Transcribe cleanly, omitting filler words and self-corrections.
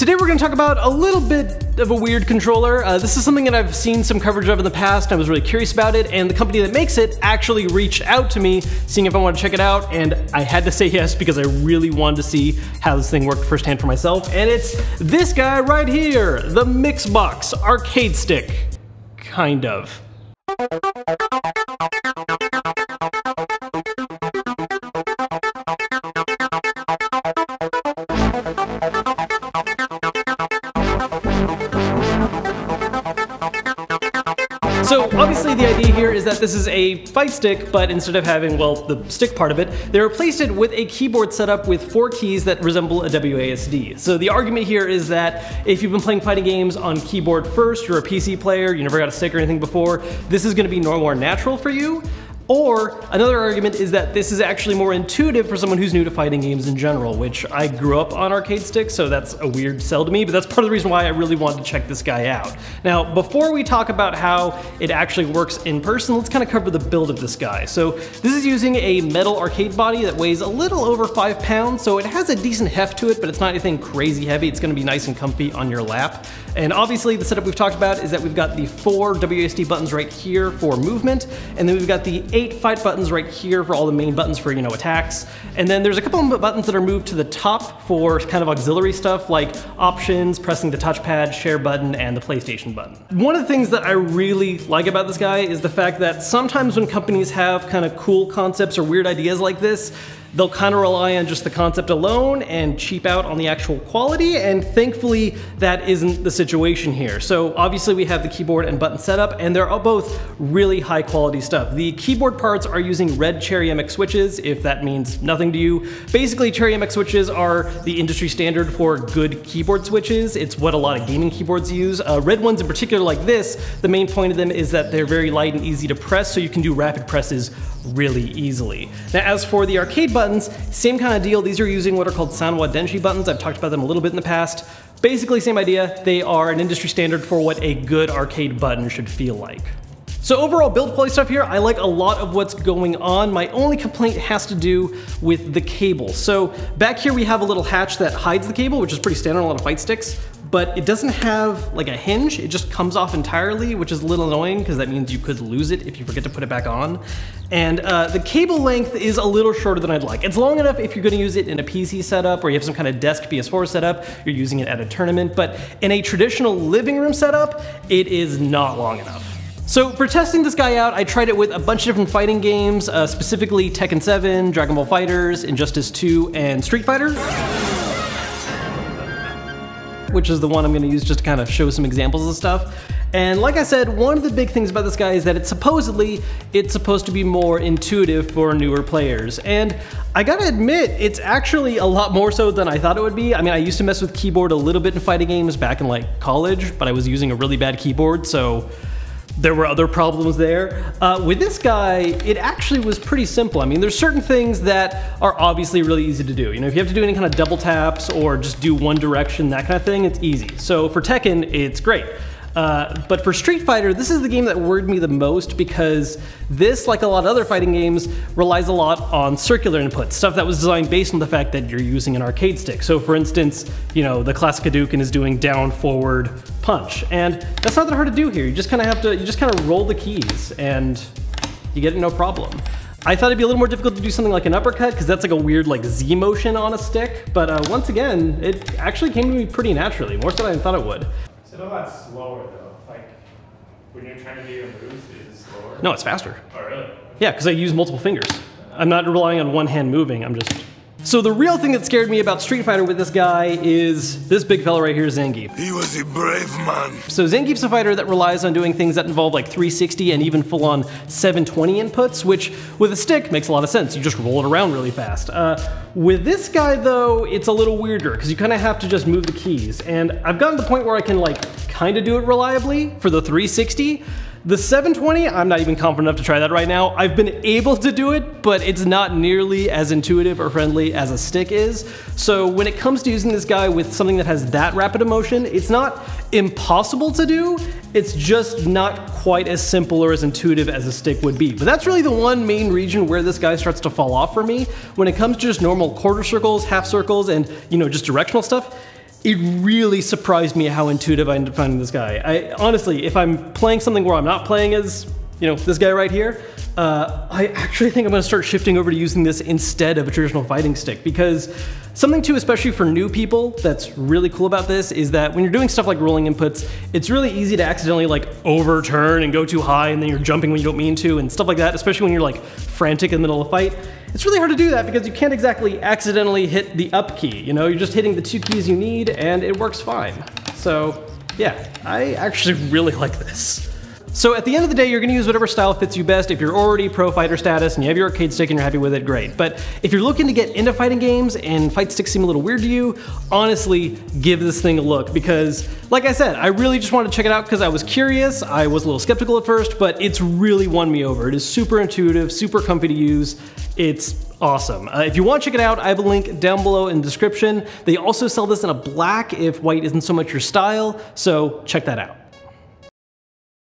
Today we're going to talk about a little bit of a weird controller. This is something that I've seen some coverage of in the past. I was really curious about it, and the company that makes it actually reached out to me, seeing if I wanted to check it out, and I had to say yes because I really wanted to see how this thing worked firsthand for myself, and it's this guy right here, the Mixbox Arcade Stick. Kind of. So obviously the idea here is that this is a fight stick, but instead of having, well, the stick part of it, they replaced it with a keyboard setup with 4 keys that resemble a WASD. So the argument here is that if you've been playing fighting games on keyboard first, you're a PC player, you never got a stick or anything before, this is going to be more natural for you. Or another argument is that this is actually more intuitive for someone who's new to fighting games in general, which I grew up on arcade sticks, so that's a weird sell to me, but that's part of the reason why I really wanted to check this guy out. Now, before we talk about how it actually works in person, let's kind of cover the build of this guy. So this is using a metal arcade body that weighs a little over 5 pounds, so it has a decent heft to it, but it's not anything crazy heavy. It's going to be nice and comfy on your lap. And obviously the setup we've talked about is that we've got the 4 WASD buttons right here for movement, and then we've got the 8 fight buttons right here for all the main buttons for, attacks. And then there's a couple of buttons that are moved to the top for kind of auxiliary stuff like options, pressing the touchpad, share button, and the PlayStation button. One of the things that I really like about this guy is the fact that sometimes when companies have kind of cool concepts or weird ideas like this, they'll kind of rely on just the concept alone and cheap out on the actual quality, and thankfully that isn't the situation here. So obviously we have the keyboard and button setup, and they're both really high quality stuff. The keyboard parts are using red Cherry MX switches, if that means nothing to you. Basically, Cherry MX switches are the industry standard for good keyboard switches. It's what a lot of gaming keyboards use. Red ones in particular like this, the main point of them is that they're very light and easy to press, so you can do rapid presses really easily. Now, as for the arcade buttons, same kind of deal. These are using what are called Sanwa Denshi buttons. I've talked about them a little bit in the past. Basically, same idea. They are an industry standard for what a good arcade button should feel like. So overall build quality stuff here, I like a lot of what's going on. My only complaint has to do with the cable. So back here we have a little hatch that hides the cable, which is pretty standard on a lot of fight sticks, but it doesn't have like a hinge. It just comes off entirely, which is a little annoying because that means you could lose it if you forget to put it back on. And the cable length is a little shorter than I'd like. It's long enough if you're gonna use it in a PC setup or you have some kind of desk PS4 setup, you're using it at a tournament, but in a traditional living room setup, it is not long enough. So for testing this guy out, I tried it with a bunch of different fighting games, specifically Tekken 7, Dragon Ball FighterZ, Injustice 2, and Street Fighter, which is the one I'm going to use just to kind of show some examples of stuff. And like I said, one of the big things about this guy is that it's supposed to be more intuitive for newer players. And I gotta admit, it's actually a lot more so than I thought it would be. I mean, I used to mess with keyboard a little bit in fighting games back in like college, but I was using a really bad keyboard, so there were other problems there. With this guy, it actually was pretty simple. I mean, there's certain things that are obviously really easy to do. If you have to do any kind of double taps or just do one direction, that kind of thing, it's easy. So for Tekken, it's great. But for Street Fighter, this is the game that worried me the most because this, like a lot of other fighting games, relies a lot on circular input, stuff that was designed based on the fact that you're using an arcade stick. So for instance, the classic Hadouken is doing down, forward, punch, and that's not that hard to do here. You just kind of roll the keys and you get it no problem. I thought it'd be a little more difficult to do something like an uppercut because that's like a weird like Z motion on a stick, but once again, it actually came to me pretty naturally, more so than I thought it would. It's a lot slower though, like when you're trying to do your moves, is it slower? No, it's faster. Oh really? Yeah, because I use multiple fingers. I'm not relying on one hand moving, So the real thing that scared me about Street Fighter with this guy is this big fella right here, Zangief. He was a brave man. So Zangief's a fighter that relies on doing things that involve like 360 and even full-on 720 inputs, which with a stick makes a lot of sense. You just roll it around really fast. With this guy though, it's a little weirder because you kind of have to just move the keys. And I've gotten to the point where I can like kind of do it reliably for the 360. The 720, I'm not even confident enough to try that right now. I've been able to do it, but it's not nearly as intuitive or friendly as a stick is. So when it comes to using this guy with something that has that rapid emotion, it's not impossible to do, it's just not quite as simple or as intuitive as a stick would be. But that's really the one main region where this guy starts to fall off for me. When it comes to just normal quarter circles, half circles, and just directional stuff, It really surprised me how intuitive I ended up finding this guy. Honestly, if I'm playing something where I'm not playing as, this guy right here, I actually think I'm gonna start shifting over to using this instead of a traditional fighting stick, because something too, especially for new people, that's really cool about this is that when you're doing stuff like rolling inputs, it's really easy to accidentally like overturn and go too high and then you're jumping when you don't mean to and stuff like that, especially when you're like frantic in the middle of a fight. It's really hard to do that because you can't exactly accidentally hit the up key, you're just hitting the 2 keys you need and it works fine. So yeah, I actually really like this. So at the end of the day, you're gonna use whatever style fits you best. If you're already pro fighter status and you have your arcade stick and you're happy with it, great. But if you're looking to get into fighting games and fight sticks seem a little weird to you, honestly, give this thing a look because, like I said, I really just wanted to check it out because I was curious. I was a little skeptical at first, but it's really won me over. It is super intuitive, super comfy to use. It's awesome. If you want to check it out, I have a link down below in the description. They also sell this in a black if white isn't so much your style, so check that out.